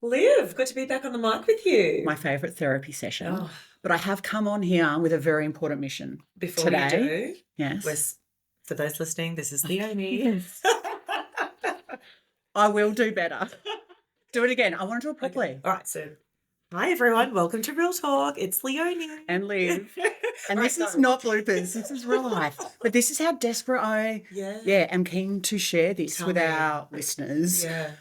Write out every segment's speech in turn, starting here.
Liv, good to be back on the mic with you. My favourite therapy session. Oh. But I have come on here with a very important mission. Before today. you do, Yes. For those listening, this is Leonie. Yes. I will do better. Do it again. I want to do it properly. Okay. All right, so hi everyone, welcome to Real Talk. It's Leonie. And Liv. And this is not bloopers. This is real life. But this is how desperate I am keen to share this with our listeners. Yeah.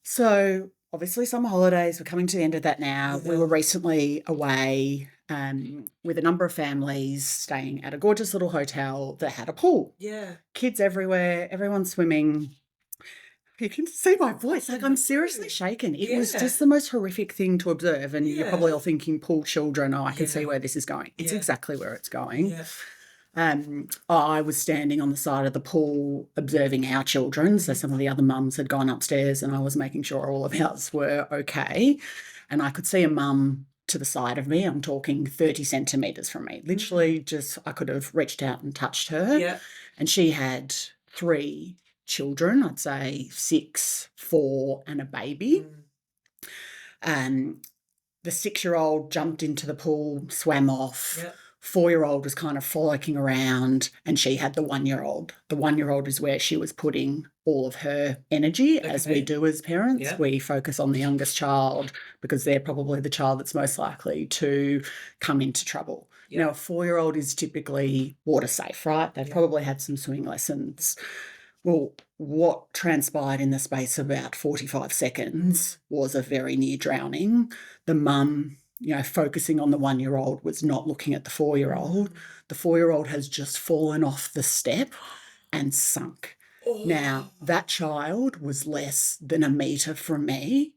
So obviously summer holidays, we're coming to the end of that now. Yeah. We were recently away with a number of families staying at a gorgeous little hotel that had a pool. Yeah. Kids everywhere, everyone's swimming. You can see my voice. Like, I'm seriously shaken. It was just the most horrific thing to observe. And you're probably all thinking, pool children, I can see where this is going. It's exactly where it's going. Yeah. I was standing on the side of the pool observing our children. So some of the other mums had gone upstairs and I was making sure all of ours were okay. And I could see a mum to the side of me. I'm talking 30 centimetres from me. Literally just, I could have reached out and touched her. Yeah. And she had 3 children, I'd say 6, 4 and a baby. The 6-year-old jumped into the pool, swam off. Yep. 4-year-old was kind of frolicking around and she had the 1-year-old. The 1-year-old is where she was putting all of her energy, as we do as parents. Yep. We focus on the youngest child because they're probably the child that's most likely to come into trouble. Yep. Now, a 4-year-old is typically water safe, right? They've probably had some swimming lessons. Well, what transpired in the space of about 45 seconds was a very near drowning. The mum, focusing on the 1-year-old, was not looking at the 4-year-old. The 4-year-old has just fallen off the step and sunk. Oh. Now, that child was less than a metre from me.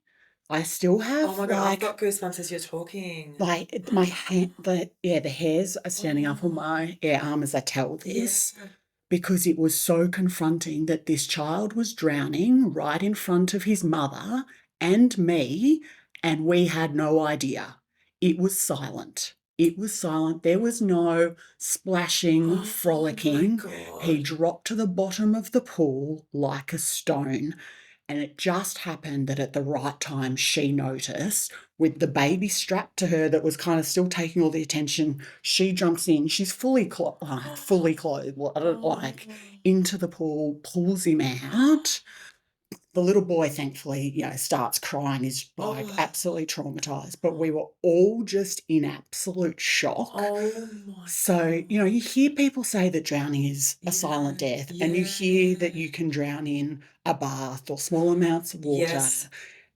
I still have, oh my God, I've got goosebumps as you're talking. Like my hand, the hairs are standing up on my arm as I tell this. Yeah. Because it was so confronting that this child was drowning right in front of his mother and me, and we had no idea. It was silent. It was silent. There was no splashing, frolicking. He dropped to the bottom of the pool like a stone. And it just happened that at the right time she noticed, with the baby strapped to her that was kind of still taking all the attention, she jumps in. She's fully clothed, into the pool, pulls him out. The little boy, thankfully, starts crying, is absolutely traumatised. But we were all just in absolute shock. Oh my So, you hear people say that drowning is a silent death, and you hear that you can drown in a bath or small amounts of water,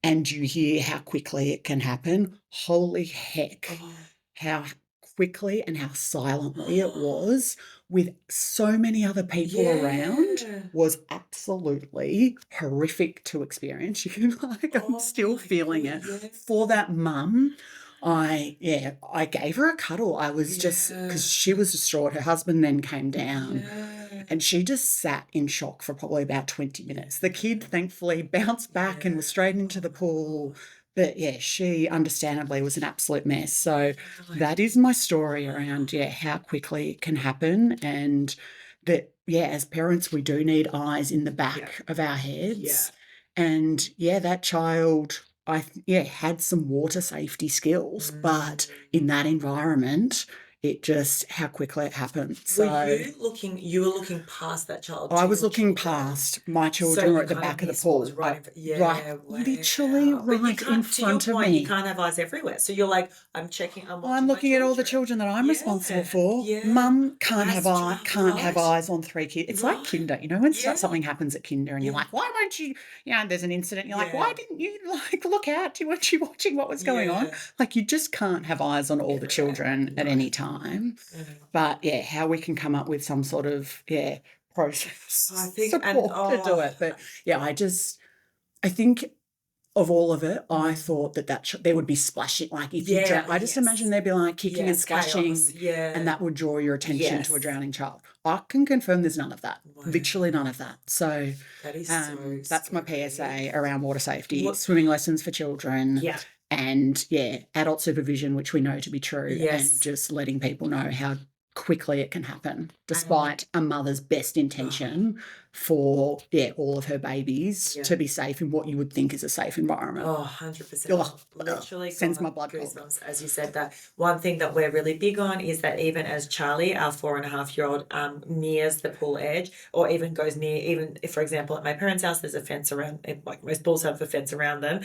and you hear how quickly it can happen. Holy heck, how quickly and how silently it was, with so many other people around, was absolutely horrific to experience. I'm still feeling it. For that mum, I gave her a cuddle. I was just, because she was distraught. Her husband then came down and she just sat in shock for probably about 20 minutes. The kid thankfully bounced back and was straight into the pool. But she understandably was an absolute mess. So that is my story around, how quickly it can happen, and that, as parents, we do need eyes in the back of our heads. And that child, had some water safety skills, but in that environment, it just, how quickly it happened. So you were looking past that child? I was looking past. My children were at the back of the pool. Literally right in front of me. You can't have eyes everywhere. So you're like, I'm checking. I'm looking at all the children that I'm responsible for. Mum can't have eyes on 3 kids. It's like kinder, when something happens at kinder and you're like, why won't you, there's an incident. You're like, why didn't you look out? Weren't you watching what was going on? Like, you just can't have eyes on all the children at any time. But how we can come up with some sort of process support to do it. But I think of all of it, I thought that there would be splashing. Like, if you drown, I just imagine there'd be like kicking and splashing, and that would draw your attention to a drowning child. I can confirm there's none of that. Wow. Literally none of that. So that is that's my PSA around water safety, swimming lessons for children. Yeah. And adult supervision, which we know to be true, and just letting people know how quickly it can happen, despite a mother's best intention for, all of her babies to be safe in what you would think is a safe environment. 100%. Literally sends got my blood cold. goosebumps as you said that. One thing that we're really big on is that even as Charlie, our 4.5-year-old, nears the pool edge or even goes near, even if, for example, at my parents' house, there's a fence around, like most pools have a fence around them.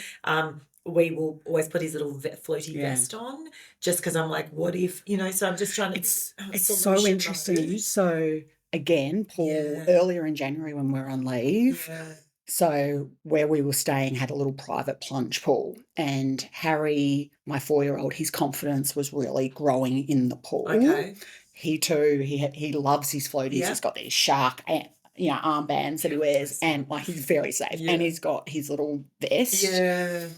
We will always put his little floaty vest on just because I'm like, what if, so I'm just trying to... It's so interesting. Mode. So, again, Paul, earlier in January when we were on leave, so where we were staying had a little private plunge pool, and Harry, my 4-year-old, his confidence was really growing in the pool. Okay. He too, he loves his floaties. He's got these shark armbands that he wears, and like he's very safe. And he's got his little vest. Yeah.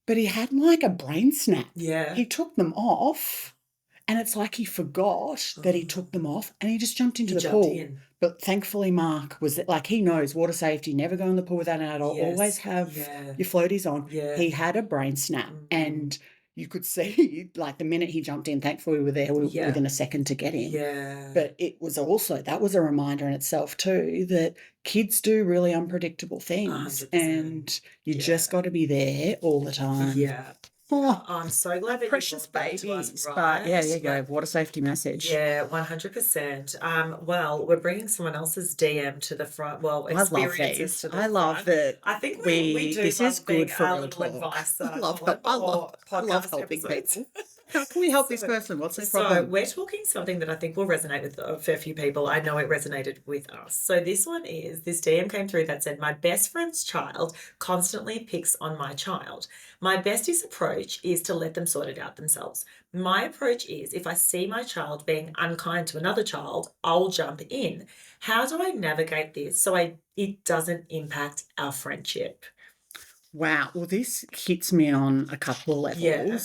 But he had like a brain snap. Yeah. He took them off, and it's like he forgot that he took them off, and he just jumped into the pool. But thankfully, Mark was like, he knows water safety, never go in the pool without an adult, always have your floaties on. He had a brain snap, and you could see, like, the minute he jumped in, thankfully we were there within a second to get him. Yeah. But it was also, that was a reminder in itself too, that kids do really unpredictable things, 100%. and you just got to be there all the time. Yeah. Oh, I'm so glad that precious you brought that babies. to us, right? But yeah, there you go. Water safety message. Yeah, 100%. Well, we're bringing someone else's DM to the front. Well, I love experiences these. to the I front. love that. I think we do. This love is being good for our real little talk. advice. I love podcast helping episodes. people. How can we help this person? What's their So problem? we're talking something that I think will resonate with a fair few people. I know it resonated with us. So this DM came through that said, my best friend's child constantly picks on my child. My bestie's approach is to let them sort it out themselves. My approach is if I see my child being unkind to another child, I'll jump in. How do I navigate this so it doesn't impact our friendship? Wow. Well, this hits me on a couple of levels. Yeah.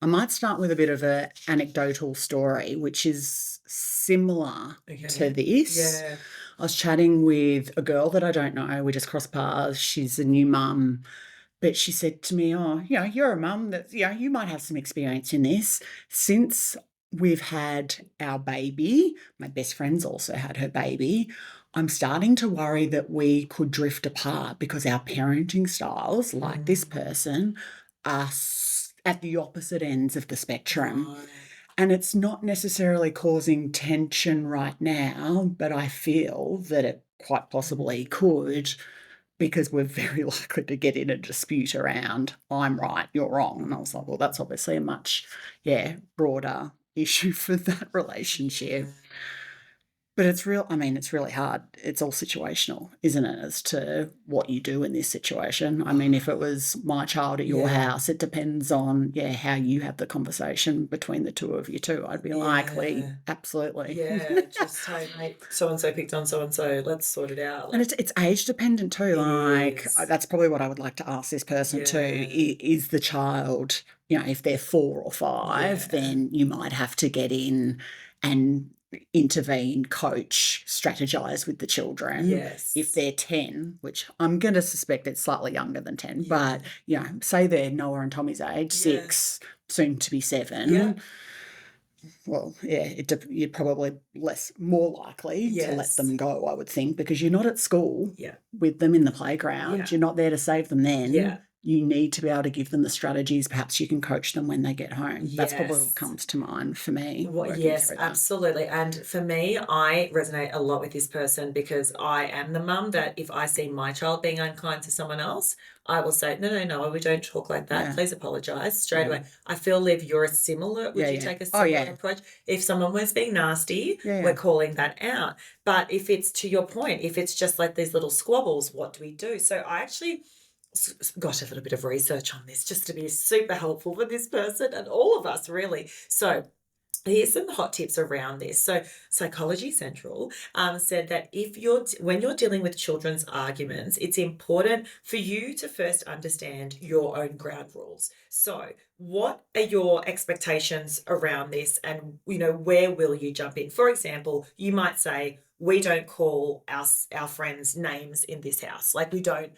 I might start with a bit of an anecdotal story, which is similar to this. Yeah. I was chatting with a girl that I don't know. We just crossed paths. She's a new mum. But she said to me, oh, you're a mum that, you might have some experience in this. Since we've had our baby, my best friend's also had her baby, I'm starting to worry that we could drift apart because our parenting styles, like this person, are at the opposite ends of the spectrum. Right. And it's not necessarily causing tension right now, but I feel that it quite possibly could, because we're very likely to get in a dispute around, I'm right, you're wrong. And I was like, well, that's obviously a much, broader issue for that relationship. But it's really hard. It's all situational, isn't it, as to what you do in this situation? I mean, if it was my child at your house, it depends on, how you have the conversation between the two of you too. I'd be likely, absolutely. Yeah, just say, mate, so-and-so picked on so-and-so, let's sort it out. And it's age dependent too. That's probably what I would like to ask this person too. Is the child, if they're 4 or 5, then you might have to get in and intervene, coach, strategize with the children. Yes. If they're 10, which I'm going to suspect it's slightly younger than 10, but, say they're Noah and Tommy's age, 6, soon to be 7. Yeah. Well, you're probably more likely to let them go, I would think, because you're not at school with them in the playground. Yeah. You're not there to save them then. Yeah. You need to be able to give them the strategies. Perhaps you can coach them when they get home. That's probably what comes to mind for me. Yes, absolutely. And for me, I resonate a lot with this person because I am the mum that if I see my child being unkind to someone else, I will say, no, we don't talk like that. Yeah. Please apologise straight away. I feel, Liv, you're a similar, would you take a similar approach? If someone was being nasty, we're calling that out. But if it's, to your point, if it's just like these little squabbles, what do we do? So I actually got a little bit of research on this just to be super helpful for this person and all of us, really. So here's some hot tips around this. So Psychology Central said that when you're dealing with children's arguments, it's important for you to first understand your own ground rules. So what are your expectations around this, and where will you jump in? For example, you might say, we don't call our friends names in this house. Like we don't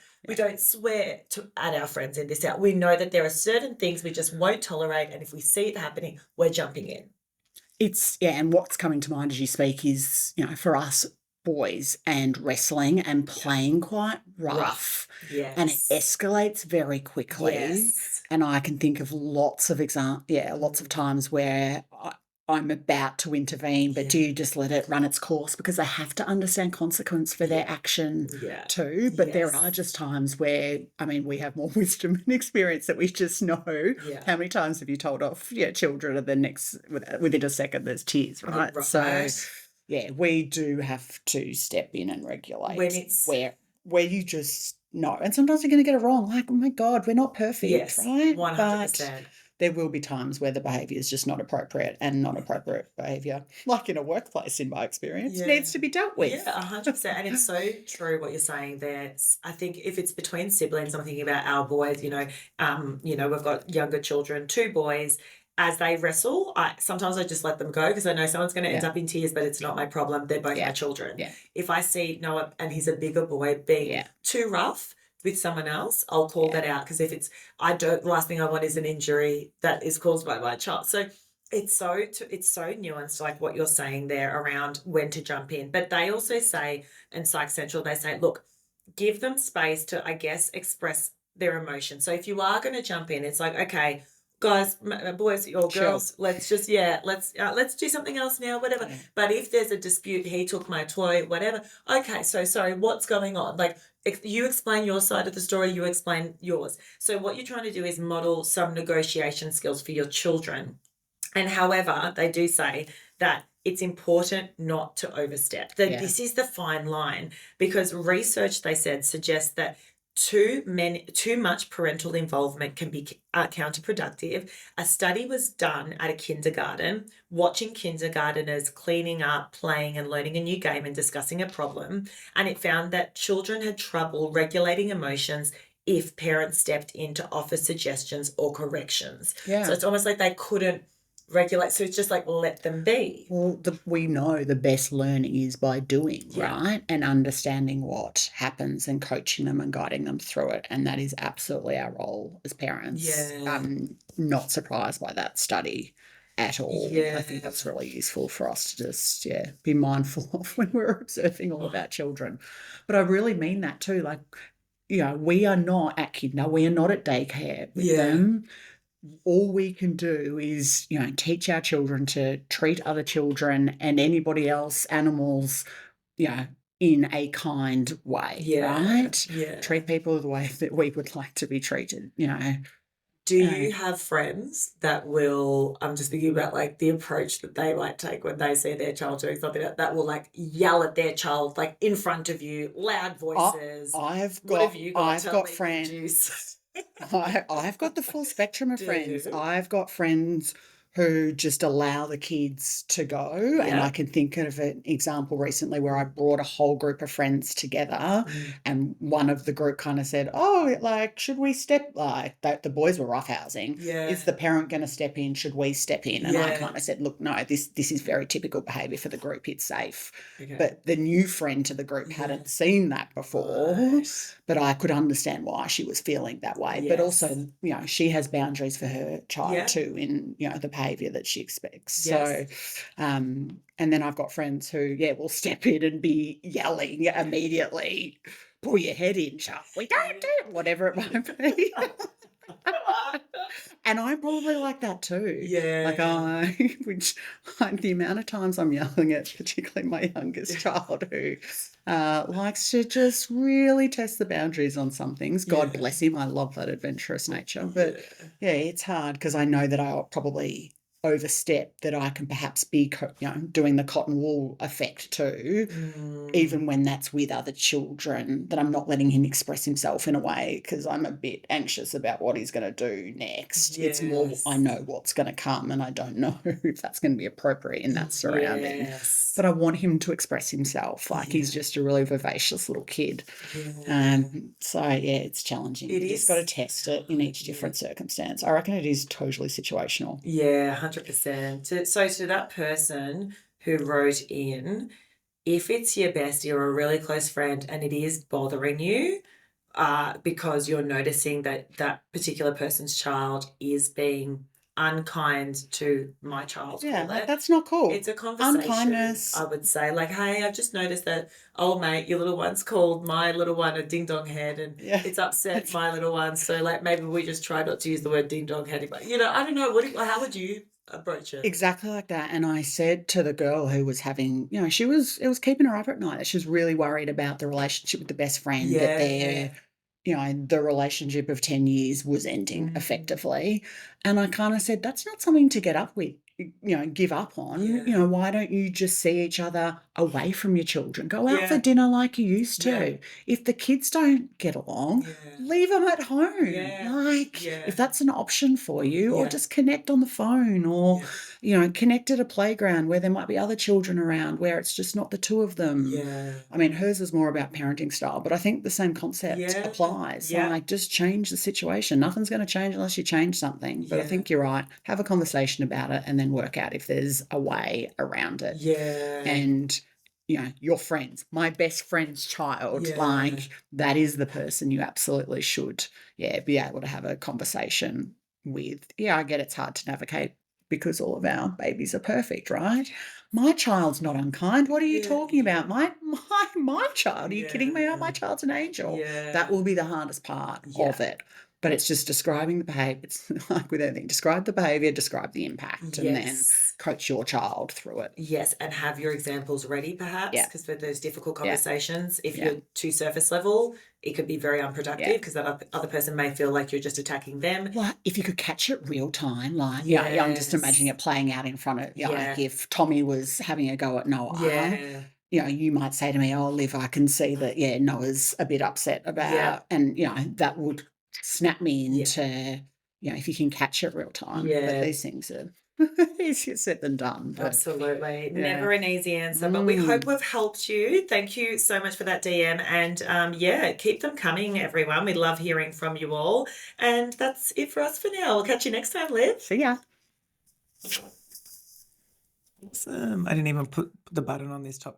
swear at our friends in this house. We know that there are certain things we just won't tolerate, and if we see it happening, we're jumping in. and what's coming to mind as you speak is, for us boys and wrestling and playing quite rough. Yes. And it escalates very quickly. Yes. And I can think of lots of times where I'm about to intervene, but do you just let it run its course? Because they have to understand consequence for their action too. But there are just times where, we have more wisdom and experience that we just know. How many times have you told off children and then within a second there's tears, right? So we do have to step in and regulate when it's where you just know. And sometimes you're going to get it wrong. Like, oh my God, we're not perfect, right? 100%. But there will be times where the behaviour is just not appropriate, and not appropriate behaviour, like in a workplace, in my experience, needs to be dealt with. Yeah, 100%. And it's so true what you're saying there. I think if it's between siblings, I'm thinking about our boys, we've got younger children, 2 boys. As they wrestle, sometimes I just let them go because I know someone's going to end up in tears, but it's not my problem. They're both my children. Yeah. If I see Noah and he's a bigger boy being too rough with someone else, I'll call that out, because if it's, the last thing I want is an injury that is caused by my child. So it's so nuanced, like what you're saying there around when to jump in. But they also say, and Psych Central, they say, look, give them space to, I guess, express their emotions. So if you are going to jump in, it's like, okay, guys, boys or girls, let's just, let's do something else now, whatever. Yeah. But if there's a dispute, he took my toy, whatever. Okay, so sorry, what's going on? Like, you explain your side of the story, you explain yours. So what you're trying to do is model some negotiation skills for your children. And however, they do say that it's important not to overstep. This is the fine line, because research, they said, suggests that too much parental involvement can be counterproductive. A study was done at a kindergarten, watching kindergarteners cleaning up, playing and learning a new game and discussing a problem, and it found that children had trouble regulating emotions if parents stepped in to offer suggestions or corrections. So it's almost like they couldn't regulate, so it's just like, let them be. Well, we know the best learning is by doing, right? And understanding what happens and coaching them and guiding them through it. And that is absolutely our role as parents. I'm not surprised by that study at all. I think that's really useful for us to just be mindful of when we're observing all of our children. But I really mean that too. Like, we are not at kinder, we are not at daycare with them. All we can do is, teach our children to treat other children and anybody else, animals, in a kind way, right? Yeah. Treat people the way that we would like to be treated, Do you have friends that will, I'm just thinking about like the approach that they might take when they see their child doing something that will like yell at their child, like in front of you, loud voices? I've got friends. I've got the full spectrum of friends. I've got friends who just allow the kids to go. And I can think of an example recently where I brought a whole group of friends together and one of the group kind of said, should we step, the boys were roughhousing. Is the parent going to step in? Should we step in? And I kind of said, look, no, this is very typical behaviour for the group. It's safe. Okay. But the new friend to the group hadn't seen that before, but I could understand why she was feeling that way. Yes. But also, she has boundaries for her child too in, the behaviour that she expects. Yes. So, and then I've got friends who, will step in and be yelling immediately, pull your head in, sharp. We don't do it, whatever it might be. And I'm probably like that too. Yeah. Like the amount of times I'm yelling at particularly my youngest child who likes to just really test the boundaries on some things. God bless him. I love that adventurous nature. But it's hard because I know that I'll probably overstep, that I can perhaps be doing the cotton wool effect too, even when that's with other children, that I'm not letting him express himself in a way because I'm a bit anxious about what he's going to do next. It's more I know what's going to come and I don't know if that's going to be appropriate in that surrounding. But I want him to express himself, like he's just a really vivacious little kid. So it's challenging. You just got to test it in each different circumstance. I reckon it is totally situational. 100%. So to that person who wrote in, if it's your bestie or a really close friend and it is bothering you because you're noticing that that particular person's child is being unkind to my child. Yeah, like that's not cool. It's a conversation. Unkindness. I would say, like, hey, I've just noticed that old mate, your little one's called my little one a ding dong head, and it's upset my little one. So, like, maybe we just try not to use the word ding dong head. But I don't know. How would you approach it? Exactly like that. And I said to the girl who was having, it was keeping her up at night. She was really worried about the relationship with the best friend, that the relationship of 10 years was ending effectively. And I kind of said, that's not something to get up with, give up on. Why don't you just see each other away from your children? Go out for dinner like you used to. If the kids don't get along, leave them at home. If that's an option for you, or just connect on the phone, or, connect at a playground where there might be other children around, where it's just not the two of them. I mean, hers is more about parenting style, but I think the same concept applies. Like, just change the situation. Nothing's going to change unless you change something. But I think you're right. Have a conversation about it and then work out if there's a way around it. And your friends, my best friend's child, like, that is the person you absolutely should be able to have a conversation with. I get it's hard to navigate because all of our babies are perfect, right? My child's not unkind. What are you talking about? My child, are you kidding me? My child's an angel. That will be the hardest part of it. But it's just describing the behavior. It's like with anything. Describe the behavior, describe the impact, and then coach your child through it. Yes, and have your examples ready, perhaps, because for those difficult conversations, if you're too surface level, it could be very unproductive, because that other person may feel like you're just attacking them. Well, if you could catch it real time, like, I'm just imagining it playing out in front of, like if Tommy was having a go at Noah, you might say to me, oh, Liv, I can see that, Noah's a bit upset about, and, that would snap me into, if you can catch it real time. But these things are easier said than done. But, absolutely. Never an easy answer, but we hope we've helped you. Thank you so much for that DM. And keep them coming, everyone. We love hearing from you all. And that's it for us for now. We'll catch you next time, Liv. See ya. Awesome. I didn't even put the button on this top.